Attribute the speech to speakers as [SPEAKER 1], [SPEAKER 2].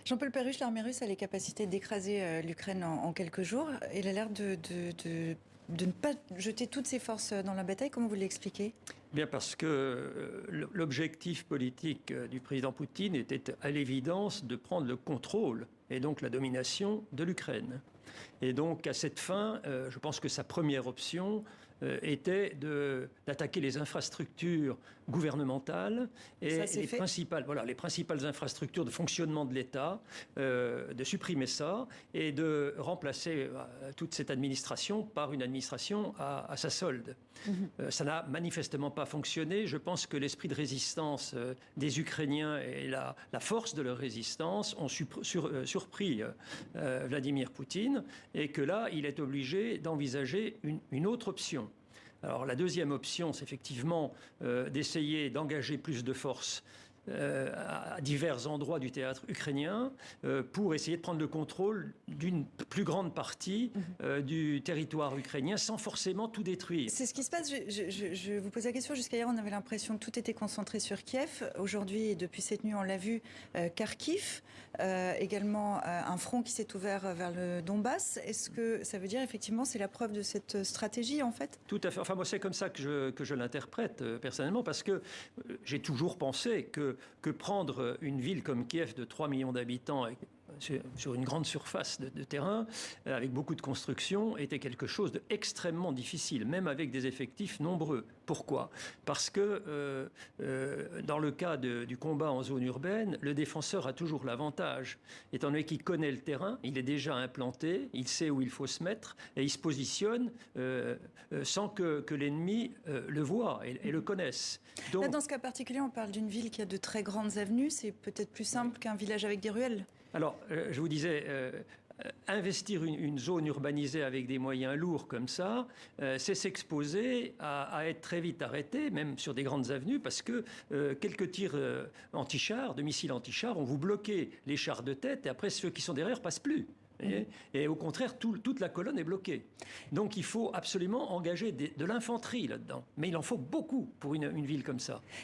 [SPEAKER 1] Jean-Paul Perruche, l'armée russe a les capacités d'écraser l'Ukraine en quelques jours. Il a l'air de ne pas jeter toutes ses forces dans la bataille. Comment vous l'expliquez?
[SPEAKER 2] Bien parce que l'objectif politique du président Poutine était à l'évidence de prendre le contrôle et donc la domination de l'Ukraine. Et donc à cette fin, je pense que sa première option était d'attaquer les infrastructures gouvernementales et les principales infrastructures de fonctionnement de l'État, de supprimer ça et de remplacer toute cette administration par une administration à sa solde. Ça n'a manifestement pas fonctionné. Je pense que l'esprit de résistance des Ukrainiens et la force de leur résistance ont surpris Vladimir Poutine et que là, il est obligé d'envisager une autre option. Alors la deuxième option, c'est effectivement d'essayer d'engager plus de forces à divers endroits du théâtre ukrainien pour essayer de prendre le contrôle d'une plus grande partie du territoire ukrainien sans forcément tout détruire.
[SPEAKER 1] C'est ce qui se passe. Je vous pose la question. Jusqu'à hier, on avait l'impression que tout était concentré sur Kiev. Aujourd'hui, et depuis cette nuit, on l'a vu, Kharkiv, également un front qui s'est ouvert vers le Donbass. Est-ce que ça veut dire effectivement c'est la preuve de cette stratégie en fait?
[SPEAKER 2] Tout à fait. Enfin, moi, c'est comme ça que je l'interprète personnellement, parce que j'ai toujours pensé que prendre une ville comme Kiev de 3 millions d'habitants sur une grande surface de terrain, avec beaucoup de construction, était quelque chose d'extrêmement difficile, même avec des effectifs nombreux. Pourquoi? Parce que dans le cas du combat en zone urbaine, le défenseur a toujours l'avantage, étant donné qu'il connaît le terrain, il est déjà implanté, il sait où il faut se mettre, et il se positionne sans que l'ennemi le voie et le connaisse.
[SPEAKER 1] Donc, là, dans ce cas particulier, on parle d'une ville qui a de très grandes avenues, c'est peut-être plus simple qu'un village avec des ruelles?
[SPEAKER 2] Alors, je vous disais, investir une zone urbanisée avec des moyens lourds comme ça, c'est s'exposer à être très vite arrêté, même sur des grandes avenues, parce que quelques tirs anti-chars, de missiles anti-chars, ont vous bloqué les chars de tête, et après ceux qui sont derrière passent plus. Et au contraire, toute la colonne est bloquée. Donc il faut absolument engager de l'infanterie là-dedans. Mais il en faut beaucoup pour une ville comme ça.